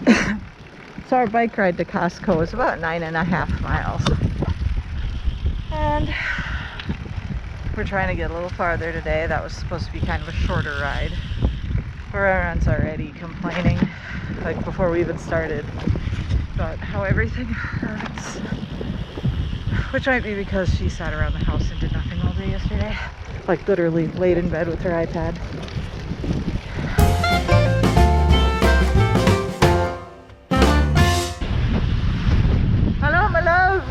So our bike ride to Costco is about 9.5 miles. And we're trying to get a little farther today. That was supposed to be kind of a shorter ride. Rán Rán's already complaining, like before we even started, about how everything hurts. Which might be because she sat around the house and did nothing all day yesterday. Like literally laid in bed with her iPad. Hello, my love.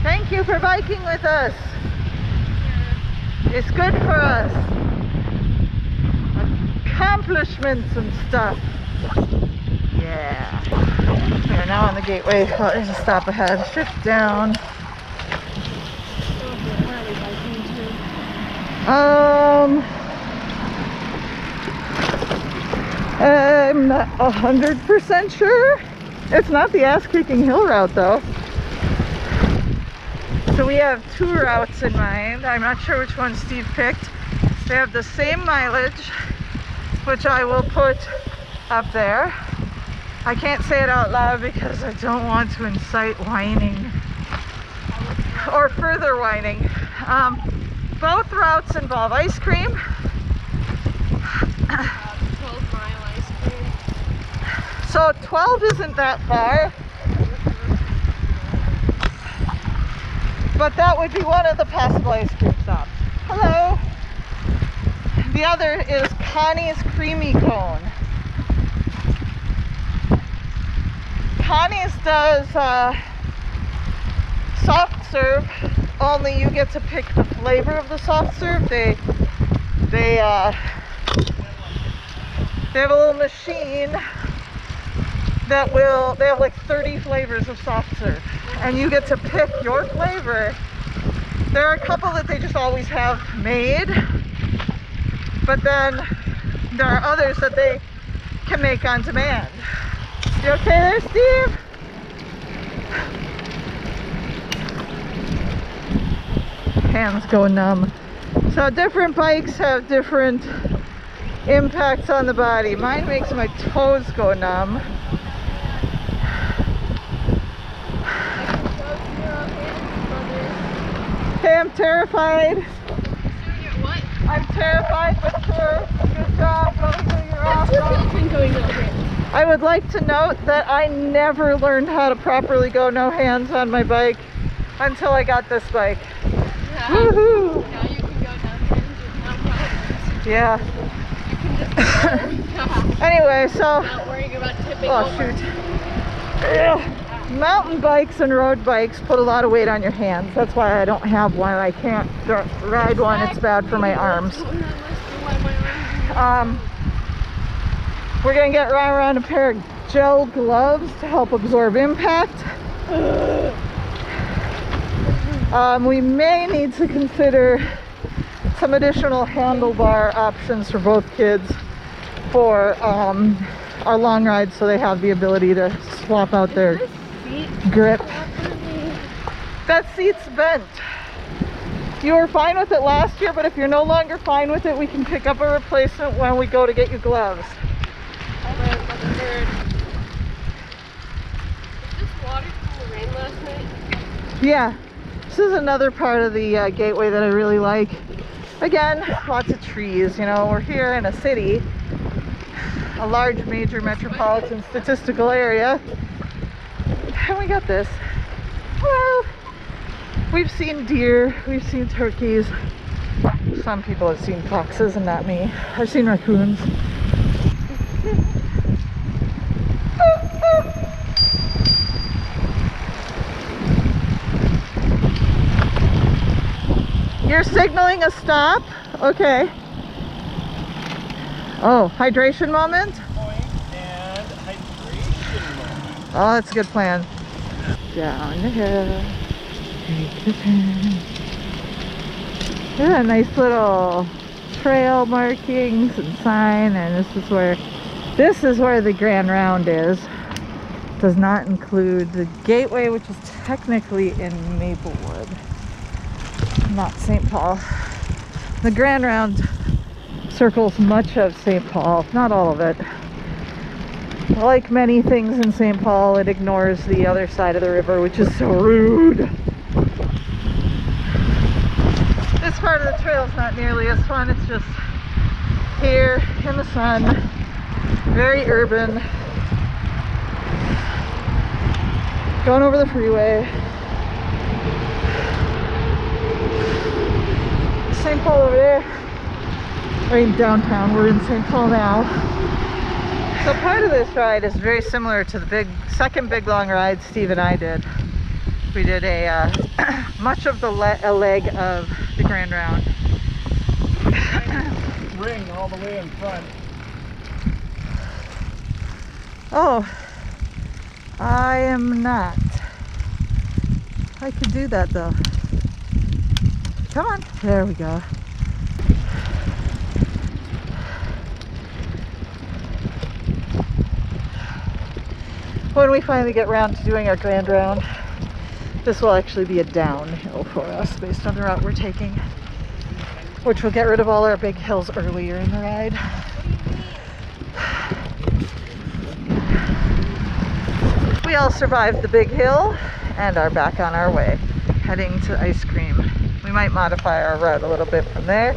Thank you for biking with us. It's good for us. Accomplishments and stuff. Yeah. We are now on the gateway. Oh, there's a stop ahead. Shift down. I'm not 100% sure. It's not the ass-kicking hill route though. So we have two routes in mind. I'm not sure which one Steve picked. They have the same mileage, which I will put up there. I can't say it out loud because I don't want to incite whining or further whining. Both routes involve ice cream. 12-mile ice cream. So 12 isn't that far. But that would be one of the possible ice cream stops. Hello. The other is Connie's Creamy Cone. Connie's does soft serve, only you get to pick the flavor of the soft serve. They have a little machine that they have like 30 flavors of soft serve, and you get to pick your flavor. There are a couple that they just always have made, but then there are others that they can make on demand. You okay there, Steve? Hands go numb. So different bikes have different impacts on the body. Mine makes my toes go numb. Okay, I'm terrified. What? I'm terrified, but sure. Good job. Go through your off-road. I would like to note that I never learned how to properly go no hands on my bike until I got this bike. Yeah. Woohoo! Now you can go down here and no problems. Yeah. You can just go. Anyway, so. Not worrying about tipping Oh, over. shoot. Ugh. Mountain bikes and road bikes put a lot of weight on your hands. That's why I don't have one. I can't ride one. It's bad for my arms. We're gonna get Rán Rán a pair of gel gloves to help absorb impact. We may need to consider some additional handlebar options for both kids for our long rides, so they have the ability to swap out their grip. That seat's bent. You were fine with it last year, but if you're no longer fine with it, we can pick up a replacement when we go to get you gloves. Was this water from the rain last night? Yeah, this is another part of the gateway that I really like. Again, lots of trees. You know, we're here in a city, a large major metropolitan statistical area, and we got this. Well, we've seen deer, we've seen turkeys. Some people have seen foxes and not me. I've seen raccoons. You're signaling a stop? Okay. Oh, hydration moment? And hydration moment. Oh, that's a good plan. Down the hill. Take the turn. Yeah, nice little trail markings and sign, and this is where the Grand Round is. Does not include the gateway, which is technically in Maplewood, not St. Paul. The Grand Round circles much of St. Paul, not all of it. Like many things in St. Paul, it ignores the other side of the river, which is so rude. This part of the trail is not nearly as fun. It's just here in the sun, very urban, going over the freeway. St. Paul over there, we're in downtown, we're in St. Paul now. So part of this ride is very similar to the second big long ride Steve and I did. We did a much of a leg of the Grand Round. Ring all the way in front. Oh, I am not. I could do that though. Come on, there we go. When we finally get around to doing our Grand Round, this will actually be a downhill for us based on the route we're taking, which will get rid of all our big hills earlier in the ride. We all survived the big hill and are back on our way, heading to ice cream. We might modify our route a little bit from there,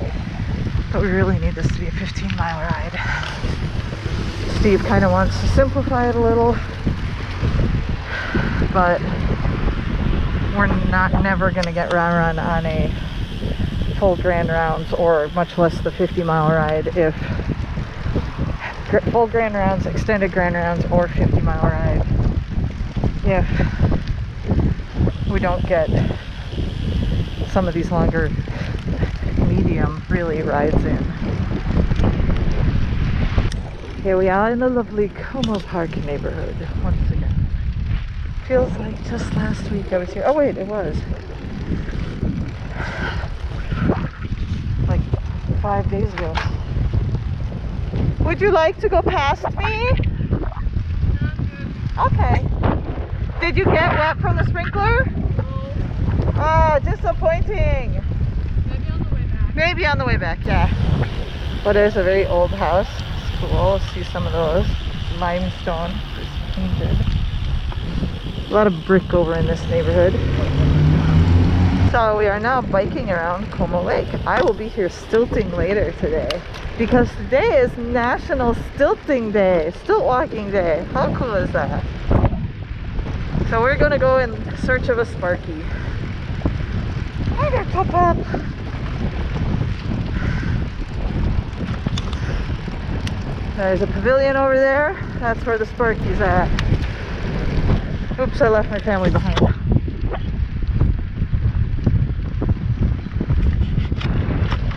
but we really need this to be a 15-mile ride. Steve kind of wants to simplify it a little, but we're never going to get Rán Rán on a full Grand Rounds, or much less the 50-mile ride, if full Grand Rounds, extended Grand Rounds, or 50-mile ride, if we don't get some of these longer medium really rides in. Here we are in the lovely Como Park neighborhood once again. Feels like just last week I was here. Oh wait, it was. Like 5 days ago. Would you like to go past me? Okay. Did you get wet from the sprinkler? No. Ah, disappointing. Maybe on the way back. Maybe on the way back, yeah. But there's a very old house. It's cool. See some of those. Limestone. It's painted. A lot of brick over in this neighborhood. So we are now biking around Como Lake. I will be here stilting later today, because today is National Stilting Day, Stilt Walking Day. How cool is that? So we're gonna go in search of a Sparky. I got top up. There's a pavilion over there. That's where the Sparky's at. Oops, I left my family behind.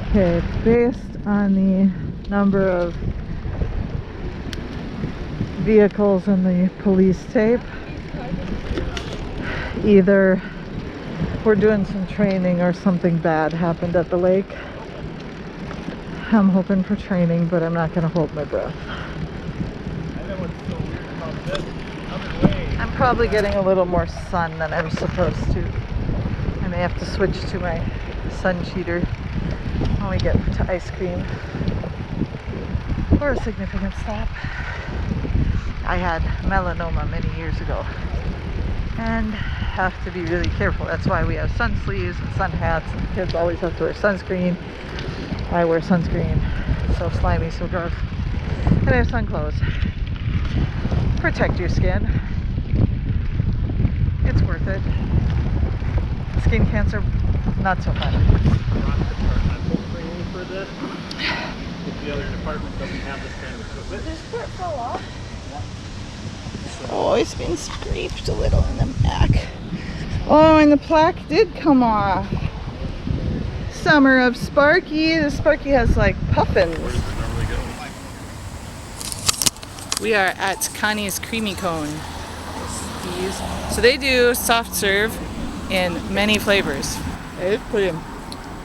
Okay, based on the number of vehicles in the police tape, either we're doing some training or something bad happened at the lake. I'm hoping for training, but I'm not going to hold my breath. I know what's so weird about this. Other way. I'm probably getting a little more sun than I'm supposed to. I may have to switch to my sun cheater when we get to ice cream, or a significant stop. I had melanoma many years ago and have to be really careful. That's why we have sun sleeves and sun hats, and the kids always have to wear sunscreen. I wear sunscreen. It's so slimy, so gross. And I have sun clothes. Protect your skin. It's worth it. Skin cancer, not so fun. For this, if the other department doesn't have this kind of equipment. This part fell off. Oh, it's been scraped a little in the back. Oh, and the plaque did come off. Summer of Sparky. The Sparky has like puffins. Where does it normally go? We are at Conny's Creamy Cone. So they do soft serve in many flavors. It's pretty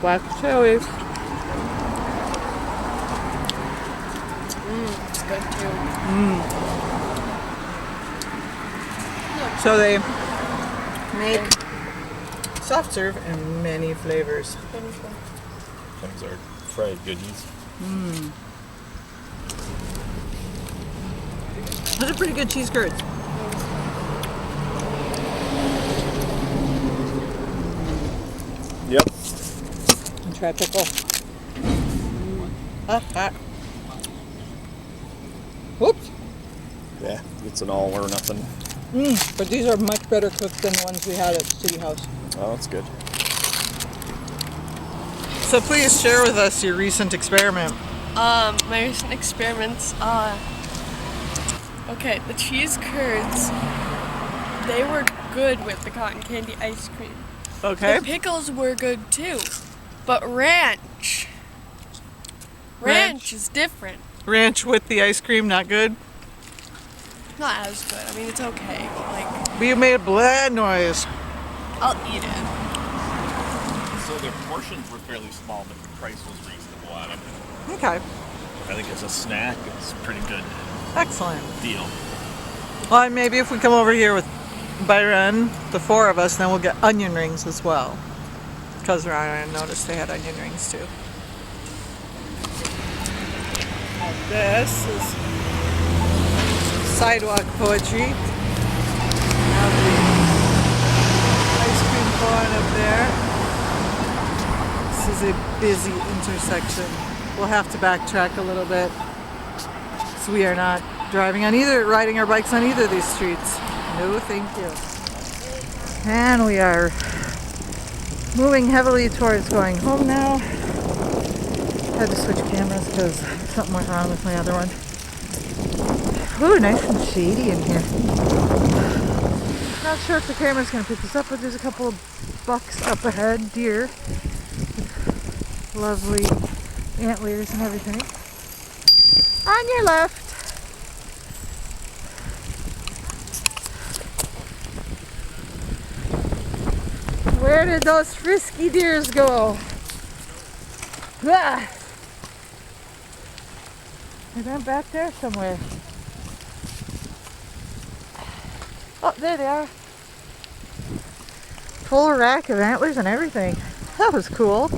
black cherry. It's good too. So they make soft serve in many flavors. Things are fried goodies. Those are pretty good cheese curds. Yep. And try pickle. Hot. Whoops. Yeah, it's an all or nothing. But these are much better cooked than the ones we had at City House. Oh, that's good. So please share with us your recent experiment. My recent experiments, okay, the cheese curds, they were good with the cotton candy ice cream. Okay. The pickles were good too, but ranch is different. Ranch with the ice cream, not good? Not as good. I mean, it's okay, but like, We made a blah noise. I'll eat it. So their portions were fairly small, but the price was reasonable on them. Okay. I think as a snack, it's a pretty good Excellent. deal. Well, and maybe if we come over here with Byron, the four of us, then we'll get onion rings as well. Because Ryan noticed they had onion rings too. And this is Sidewalk poetry. Have the ice cream barn up there. This is a busy intersection. We'll have to backtrack a little bit. So we are not riding our bikes on either of these streets. No, thank you. And we are moving heavily towards going home now. Had to switch cameras because something went wrong with my other one. Ooh, nice and shady in here. Not sure if the camera's going to pick this up, but there's a couple of bucks up ahead, deer. Lovely antlers and everything. On your left. Where did those frisky deers go? Ah! They went back there somewhere. Oh, there they are. Full rack of antlers and everything. That was cool.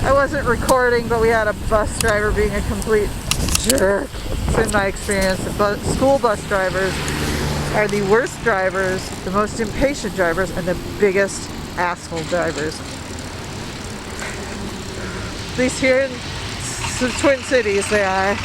I wasn't recording, but we had a bus driver being a complete jerk. It's been my experience. School bus drivers are the worst drivers, the most impatient drivers, and the biggest asshole drivers. At least here in the Twin Cities they are.